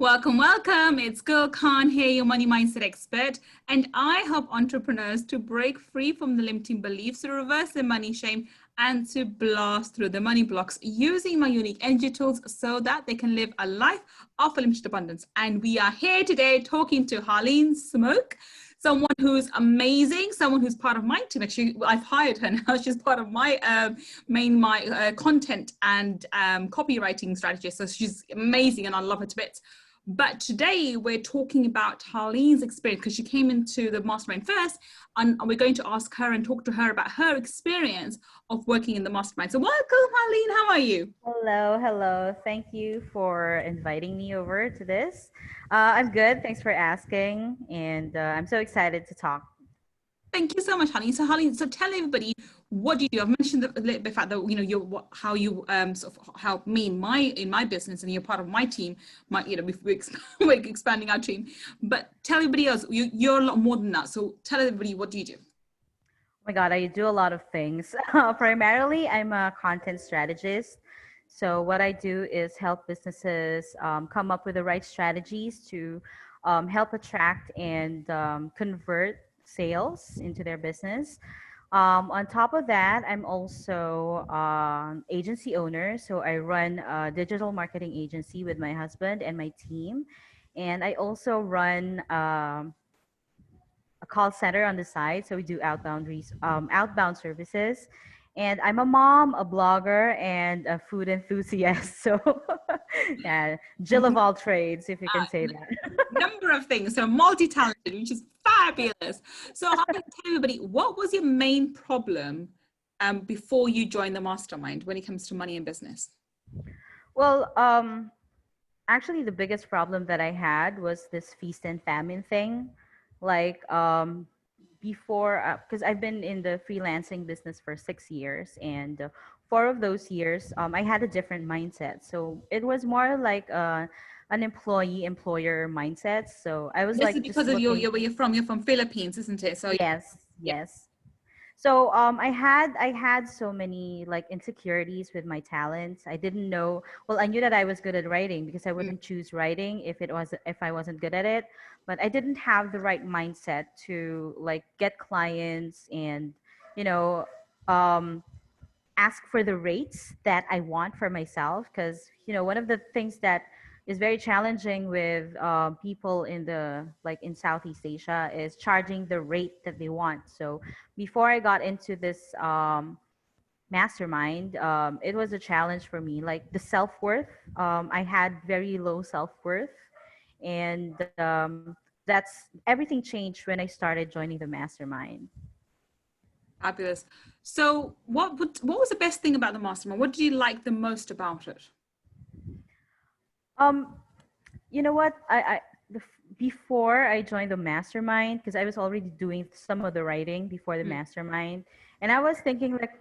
Welcome, welcome. It's Gull Khan here, your money mindset expert, and I help entrepreneurs to break free from the limiting beliefs, to reverse their money shame, and to blast through the money blocks using my unique energy tools so that they can live a life of unlimited abundance. And we are here today talking to Herlene Smoke, someone who's amazing, someone who's part of my team. Actually, I've hired her now. She's part of my content and copywriting strategy. So she's amazing and I love her to bits. But today we're talking about Herlene's experience because she came into the mastermind first, and we're going to ask her and talk to her about her experience of working in the mastermind. So welcome, Herlene. How are you? Hello. Thank you for inviting me over to this. I'm good. Thanks for asking. And I'm so excited to talk. Thank you so much, Herlene. So Herlene, so tell everybody, what do you do? I've mentioned a little bit fact that how you sort of help me in my business, and you're part of my team. We're expanding our team, but tell everybody else, you're a lot more than that. So tell everybody, what do you do? Oh my God, I do a lot of things. Primarily, I'm a content strategist. So what I do is help businesses come up with the right strategies to help attract and convert sales into their business. On top of that, I'm also agency owner. So I run a digital marketing agency with my husband and my team. And I also run a call center on the side. So we do outbound services. And I'm a mom, a blogger, and a food enthusiast. So yeah, Jill of all trades, if you can say that. Number of things. So multi-talented, which is fabulous. So I can tell everybody, what was your main problem before you joined the mastermind when it comes to money and business? Well, actually, the biggest problem that I had was this feast and famine thing. Like before, because I've been in the freelancing business for 6 years, and 4 of those years, I had a different mindset. So it was more like an employee-employer mindset. So I was This is like because just of looking. where you're from. You're from Philippines, isn't it? So Yes, yeah. yes. So I had so many like insecurities with my talents. I didn't know. Well, I knew that I was good at writing because I wouldn't choose writing if I wasn't good at it. But I didn't have the right mindset to like get clients and you know um, ask for the rates that I want for myself. Because one of the things that is very challenging with people in the like in Southeast Asia is charging the rate that they want. So before I got into this mastermind, it was a challenge for me. Like the self worth, I had very low self worth, and that's everything changed when I started joining the mastermind. Fabulous. So what was the best thing about the mastermind? What did you like the most about it? Um, you know what? Before I joined the mastermind, because I was already doing some of the writing before the mastermind, and I was thinking like,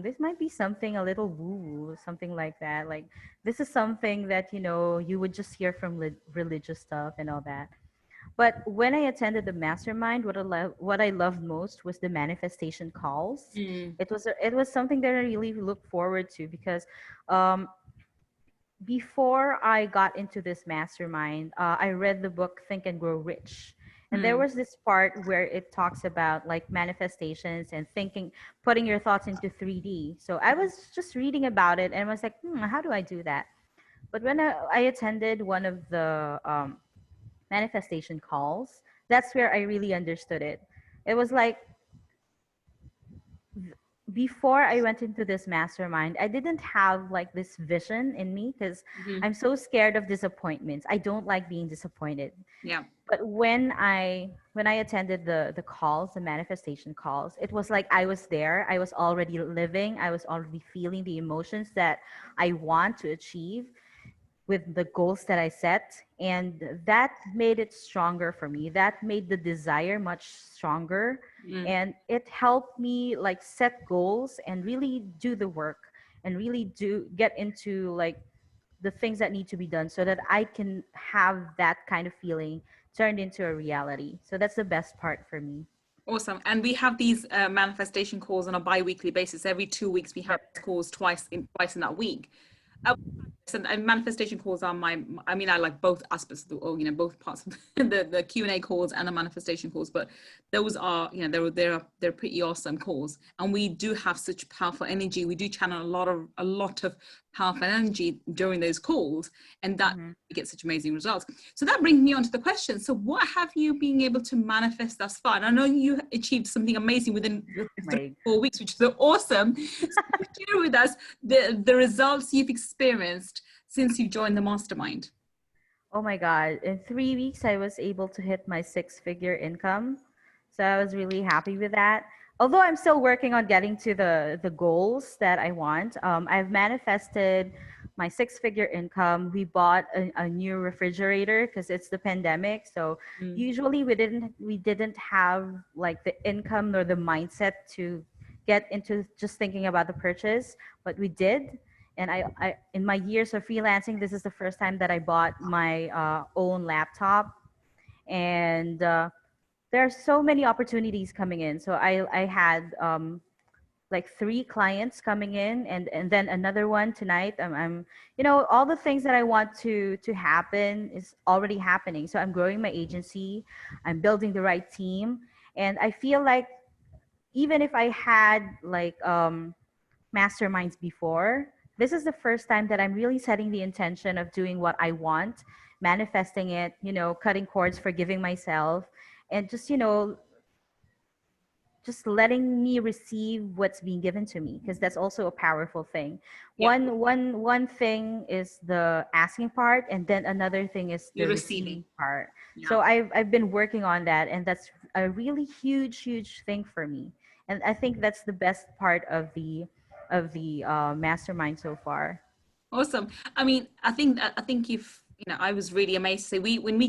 this might be something a little woo, something like that. Like this is something that you would just hear from religious stuff and all that. But when I attended the mastermind, what I loved most was the manifestation calls. Mm. It was something that I really look forward to because um, before I got into this mastermind, I read the book Think and Grow Rich. And there Mm. was this part where it talks about like manifestations and thinking, putting your thoughts into 3D. So I was just reading about it and I was like, how do I do that? But when I attended one of the manifestation calls, that's where I really understood it. It was like before I went into this mastermind, I didn't have like this vision in me because Mm-hmm. I'm so scared of disappointments. I don't like being disappointed. Yeah. But when I attended the calls, the manifestation calls, it was like I was there. I was already living. I was already feeling the emotions that I want to achieve with the goals that I set. And that made it stronger for me. That made the desire much stronger. Mm. And it helped me like set goals and really do the work and really do get into like the things that need to be done so that I can have that kind of feeling turned into a reality. So that's the best part for me. Awesome. And we have these manifestation calls on a bi-weekly basis. Every 2 weeks, we have Yep. calls twice in that week. And manifestation calls are I mean, I like both aspects of both parts of the Q&A calls and the manifestation calls, but those are, they're pretty awesome calls. And we do have such powerful energy. We do channel a lot of powerful energy during those calls, and that we get such amazing results. So that brings me on to the question. So what have you been able to manifest thus far? And I know you achieved something amazing within 4 weeks, which is so awesome. So share with us the results you've experienced since you joined the mastermind. Oh my God. In 3 weeks, I was able to hit my 6-figure income. So I was really happy with that. Although I'm still working on getting to the goals that I want. I've manifested my 6-figure income. We bought a new refrigerator because it's the pandemic. So usually we didn't have like the income nor the mindset to get into just thinking about the purchase, but we did. And I in my years of freelancing, this is the first time that I bought my own laptop. And there are so many opportunities coming in. So I had like 3 clients coming in, and then another one tonight. I'm all the things that I want to happen is already happening. So I'm growing my agency, I'm building the right team, and I feel like even if I had like masterminds before, this is the first time that I'm really setting the intention of doing what I want, manifesting it, cutting cords, forgiving myself, and just letting me receive what's being given to me, because that's also a powerful thing. Yeah. One thing is the asking part, and then another thing is the receiving part. Yeah. So I've been working on that, and that's a really huge thing for me. And I think that's the best part of the mastermind so far. Awesome. I mean, I think if I was really amazed. So when we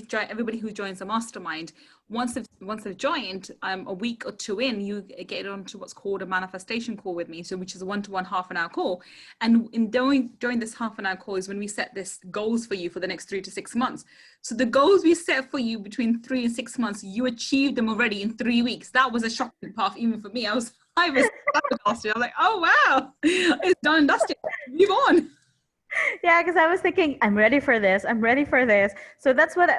join, everybody who joins the mastermind, once they've joined, a week or 2 in, you get onto what's called a manifestation call with me. So which is a 1-to-1 half-an-hour call. And during this half-an-hour call is when we set this goals for you for the next 3 to 6 months. So the goals we set for you between 3 and 6 months, you achieved them already in 3 weeks. That was a shocking path even for me. I was flabbergasted. I was like, oh wow, it's done and dusted. Move on. Yeah, because I was thinking, I'm ready for this. I'm ready for this. So that's what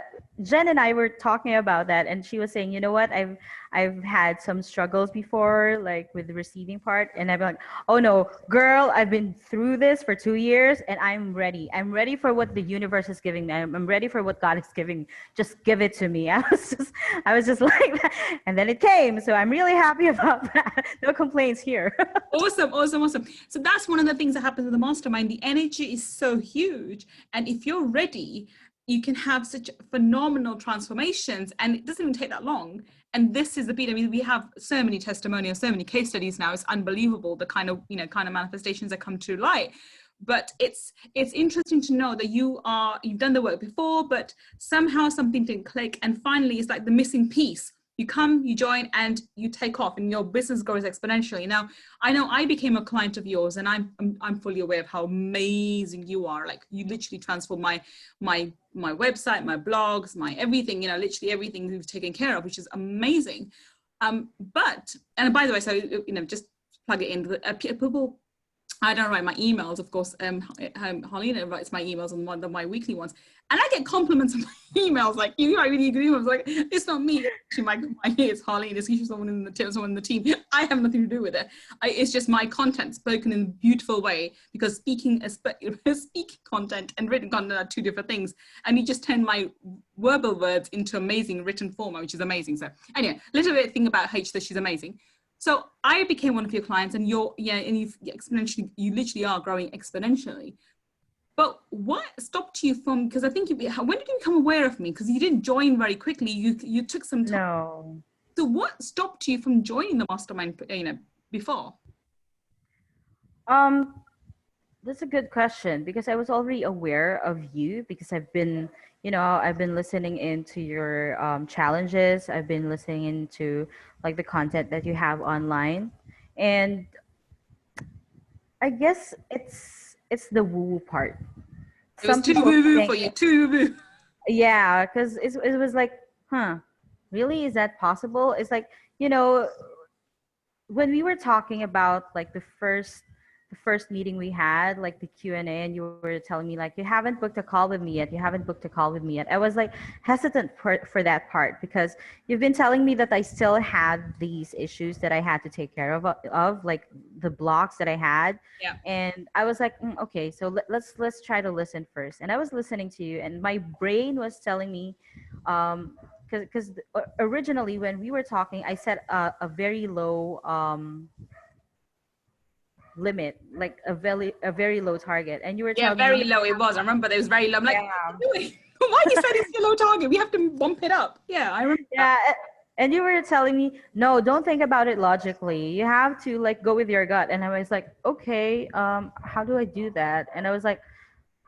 Jen and I were talking about that, and she was saying, you know what, I've had some struggles before, like with the receiving part, and I'm like, oh no, girl, I've been through this for 2 years, and I'm ready. I'm ready for what the universe is giving me. I'm ready for what God is giving. Just give it to me. I was just like that, and then it came. So I'm really happy about that. No complaints here. Awesome. So that's one of the things that happens in the mastermind. The energy is so huge, and if you're ready, you can have such phenomenal transformations, and it doesn't even take that long. And this is the beat. I mean, we have so many testimonials, so many case studies now. It's unbelievable the kind of manifestations that come to light. But it's interesting to know that you've done the work before, but somehow something didn't click, and finally it's like the missing piece. You come, you join, and you take off, and your business grows exponentially. Now, I know I became a client of yours, and I'm fully aware of how amazing you are. Like, you literally transform my website, my blogs, my everything. Literally everything you've taken care of, which is amazing. But by the way, so just plug it in. People. I don't write my emails, of course. Herlene writes my emails on my weekly ones, and I get compliments on my emails. Like, you write really good emails. Like, it's not me. Actually, it's Herlene. It's usually someone in the team. I have nothing to do with it. It's just my content spoken in a beautiful way, because speaking content and written content are 2 different things. And you just turn my verbal words into amazing written format, which is amazing. So anyway, little bit thing about H, that she's amazing. So I became one of your clients, and you literally are growing exponentially. But what stopped you from, because I think when did you become aware of me? Because you didn't join very quickly. You took some time. No. So what stopped you from joining the mastermind, before? That's a good question, because I was already aware of you, because I've been listening into your challenges. I've been listening into like the content that you have online, and I guess it's the woo part. It was too woo-woo for you, too woo-woo. Yeah, because it was like, really, is that possible? It's like, when we were talking about like the first the first meeting we had, like the Q&A, and you were telling me like, you haven't booked a call with me yet. You haven't booked a call with me yet. I was like hesitant for that part because you've been telling me that I still had these issues that I had to take care of like the blocks that I had. Yeah. And I was like, okay, so let's try to listen first. And I was listening to you, and my brain was telling me, because originally when we were talking, I set a very low limit, like a very low target, and you were Yeah, telling me very low it was. I remember it was very low. I'm like, what yeah. are you doing? Why are you setting such a low target? We have to bump it up. Yeah, I remember that. Yeah, and you were telling me, no, don't think about it logically. You have to like go with your gut. And I was like, okay, how do I do that? And I was like,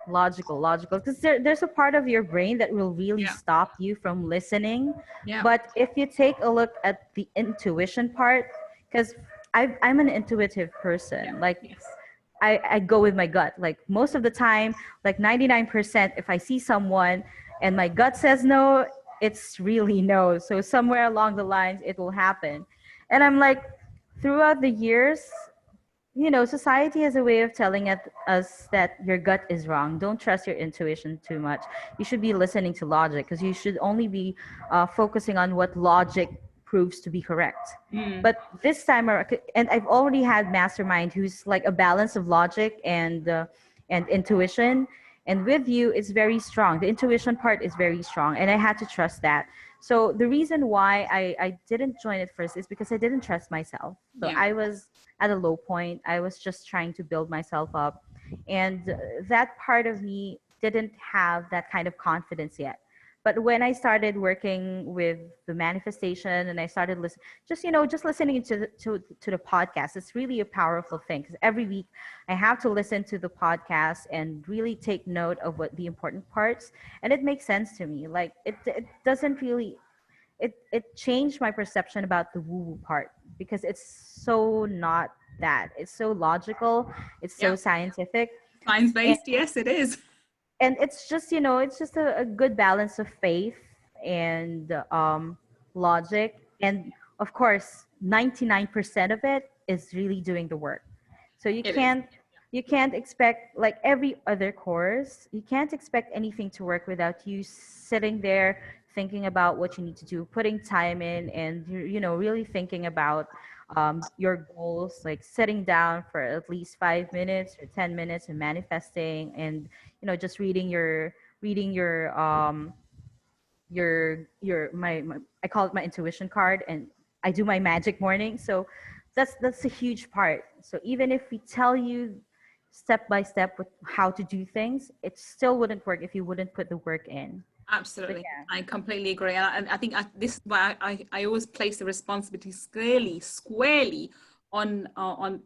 logical, because there's a part of your brain that will really Yeah. stop you from listening. Yeah. But if you take a look at the intuition part, because I'm an intuitive person, like Yes. I go with my gut. Like most of the time, like 99%, if I see someone and my gut says no, it's really no. So somewhere along the lines, it will happen. And I'm like, throughout the years, society has a way of telling us that your gut is wrong. Don't trust your intuition too much. You should be listening to logic because you should only be focusing on what logic proves to be correct. But this time, and I've already had Mastermind, who's like a balance of logic and intuition. And with you, it's very strong. The intuition part is very strong, and I had to trust that. So the reason why I didn't join it first is because I didn't trust myself. So Yeah. I was at a low point. I was just trying to build myself up. And that part of me didn't have that kind of confidence yet. But when I started working with the manifestation and I started listening, just listening to the podcast, it's really a powerful thing because every week I have to listen to the podcast and really take note of what the important parts, and it makes sense to me. Like it doesn't really it changed my perception about the woo woo part because it's so not that. It's so logical, it's so Yeah. scientific, Science and based. Yes, it is. it's just it's just a good balance of faith and logic, and of course 99% of it is really doing the work. So It is. you can't expect, like every other course, you can't expect anything to work without you sitting there thinking about what you need to do, putting time in, and really thinking about your goals, like sitting down for at least 5 minutes or 10 minutes and manifesting, and just reading my I call it my intuition card, and I do my magic morning. So that's a huge part. So even if we tell you step by step with how to do things, it still wouldn't work if you wouldn't put the work in. So Absolutely. yeah. I completely agree. And I think this is why I always place the responsibility squarely on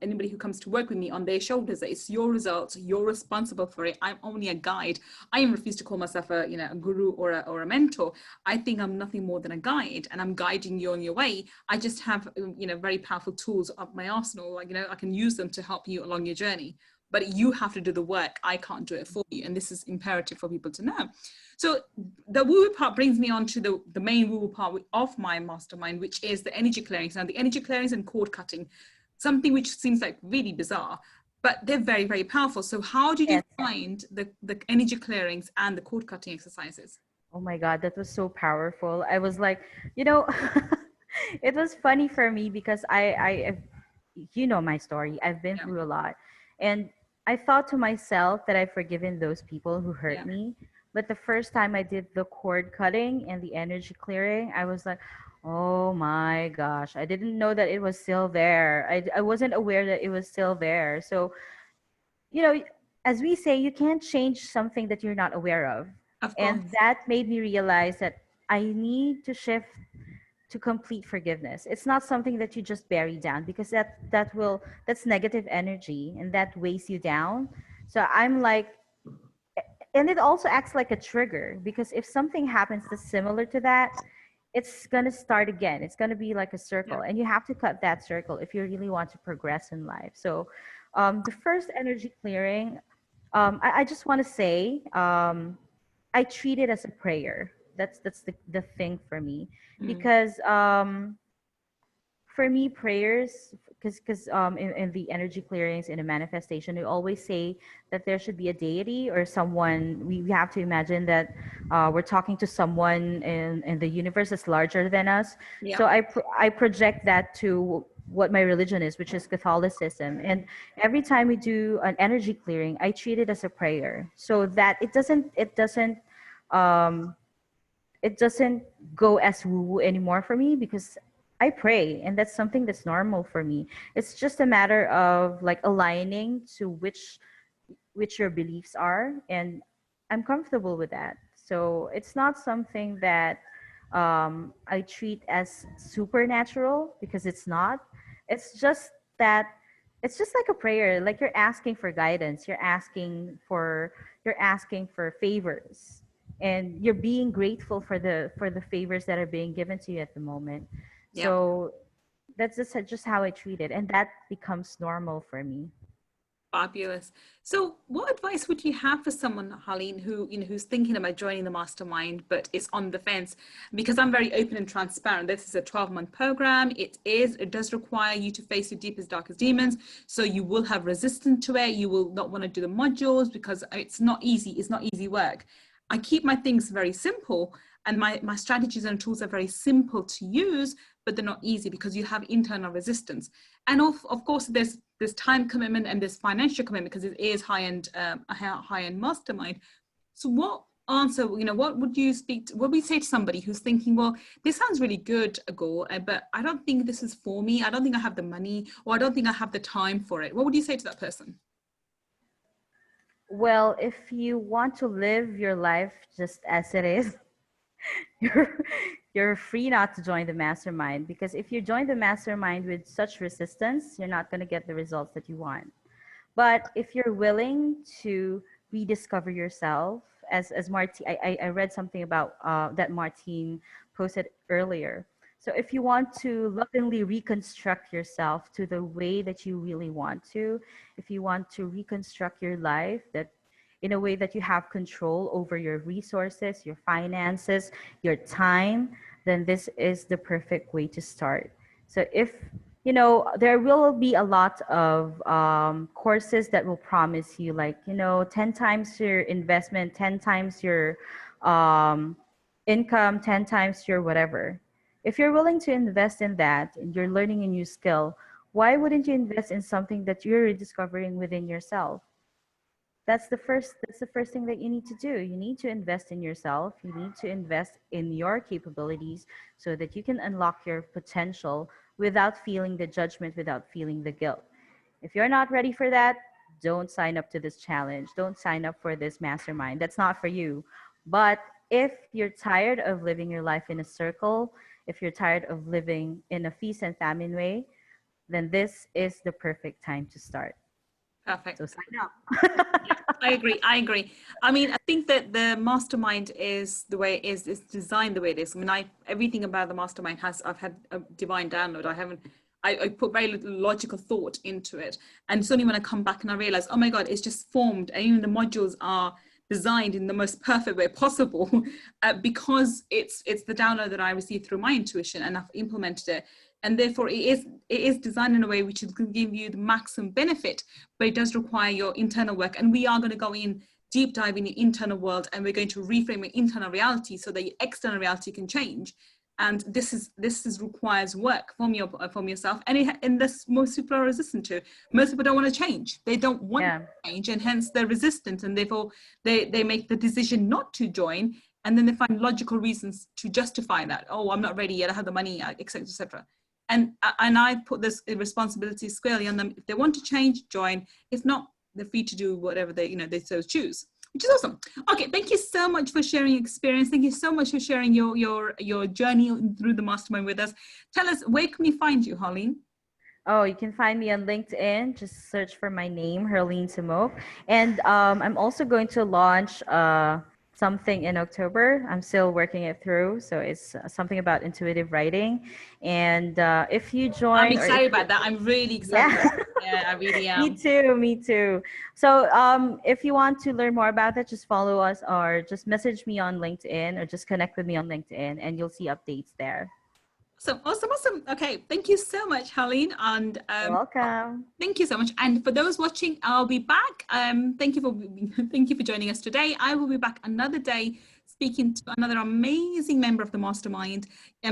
anybody who comes to work with me on their shoulders. That it's your results, you're responsible for it. I'm only a guide. I even refuse to call myself a guru or a mentor. I think I'm nothing more than a guide, and I'm guiding you on your way. I just have very powerful tools up my arsenal. Like I can use them to help you along your journey. But you have to do the work. I can't do it for you, and this is imperative for people to know. So the woo part brings me on to the main woo part of my mastermind, which is the energy clearings. Now, the energy clearings and cord cutting, something which seems like really bizarre, but they're very, very powerful. So how did you find the energy clearings and the cord cutting exercises? Oh my God, that was so powerful. I was like, you know, it was funny for me because you know my story. I've been Yeah. through a lot. And I thought to myself that I've forgiven those people who hurt Yeah. me. But the first time I did the cord cutting and the energy clearing, I was like, oh my gosh, I didn't know that it was still there. I wasn't aware that it was still there. So, you know, as we say, you can't change something that you're not aware of. Of And course. that made me realize that I need to shift to complete forgiveness. It's not something that you just bury down because that's negative energy and that weighs you down. So I'm like, and it also acts like a trigger because if something happens that's similar to that, it's going to start again. It's going to be like a Yeah. circle, and you have to cut that circle if you really want to progress in life. So the first energy clearing, I just want to say, I treat it as a prayer. That's the thing for me, Mm. because for me, prayers, because in the energy clearings, in a manifestation, we always say that there should be a deity or someone. We have to imagine that we're talking to someone in the universe that's larger than us. Yeah. So I project that to what my religion is, which is Catholicism. And every time we do an energy clearing, I treat it as a prayer, so that um, it doesn't go as woo woo anymore for me, because I pray and that's something that's normal for me. It's just a matter of like aligning to which your beliefs are, and I'm comfortable with that. So it's not something that I treat as supernatural, because it's not. It's just that it's just like a prayer. Like you're asking for guidance. You're asking for favors, and you're being grateful for the favors that are being given to you at the moment. Yeah. So that's just how I treat it, and that becomes normal for me. Fabulous. So what advice would you have for someone, Herlene, who, who's thinking about joining the mastermind, but is on the fence? Because I'm very open and transparent. This is a 12-month program. It does require you to face your deepest, darkest demons. So you will have resistance to it. You will not want to do the modules because it's not easy. It's not easy work. I keep my things very simple, and my strategies and tools are very simple to use, but they're not easy because you have internal resistance. And of course, there's time commitment and there's financial commitment, because it is high-end mastermind. So what answer, what would you what would you say to somebody who's thinking, well, this sounds really good, Gull, but I don't think this is for me. I don't think I have the money, or I don't think I have the time for it. What would you say to that person? Well, if you want to live your life just as it is, you're you're free not to join the mastermind, because if you join the mastermind with such resistance, you're not going to get the results that you want. But if you're willing to rediscover yourself, as Martine, I read something about that Martine posted earlier. So if you want to lovingly reconstruct yourself to the way that you really want to, if you want to reconstruct your life that in a way that you have control over your resources, your finances, your time, then this is the perfect way to start. So if there will be a lot of courses that will promise you, like, 10 times your investment, 10 times your um, income, 10 times your whatever. If you're willing to invest in that and you're learning a new skill, why wouldn't you invest in something that you're rediscovering within yourself? That's the first thing that you need to do. You need to invest in yourself. You need to invest in your capabilities so that you can unlock your potential without feeling the judgment, without feeling the guilt. If you're not ready for that, don't sign up to this challenge. Don't sign up for this mastermind. That's not for you. But if you're tired of living your life in a circle, if you're tired of living in a feast and famine way, then this is the perfect time to start. Perfect. So sign up. Yeah, I agree. I mean, I think that the mastermind is the way it is designed the way it is. I mean, everything about the mastermind I've had a divine download. I put very little logical thought into it. And it's only when I come back and I realize, oh my God, it's just formed. And even the modules are designed in the most perfect way possible because it's the download that I received through my intuition, and I've implemented it. And therefore it is designed in a way which is going to give you the maximum benefit, but it does require your internal work. And we are going to go in deep dive in your internal world, and we're going to reframe your internal reality so that your external reality can change. And this requires work from yourself, and this most people are resistant to. Most people don't want to change. They don't want to change, and hence they're resistant, and therefore they make the decision not to join, and then they find logical reasons to justify that. Oh, I'm not ready yet. I have the money, etc., etc. And I put this responsibility squarely on them. If they want to change, join. If not, they're free to do whatever they so choose, which is awesome. Okay, thank you so much for sharing experience. Thank you so much for sharing your journey through the mastermind with us. Tell us, where can we find you, Herlene? Oh, you can find me on LinkedIn. Just search for my name, Herlene Simoke. And I'm also going to launch something in October. I'm still working it through. So it's something about intuitive writing. And if you join... I'm excited about that. I'm really excited. Yeah. Yeah, I really am. Me too. So if you want to learn more about that, just follow us or just message me on LinkedIn or just connect with me on LinkedIn and you'll see updates there. Awesome. Okay, thank you so much, Herlene, and You're welcome. thank you so much. And for those watching, I'll be back. Thank you for joining us today. I will be back another day speaking to another amazing member of the Mastermind,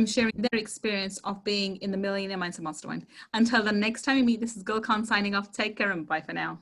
sharing their experience of being in the Millionaire Mindset Mastermind. Until the next time we meet, this is Gull Khan signing off. Take care and bye for now.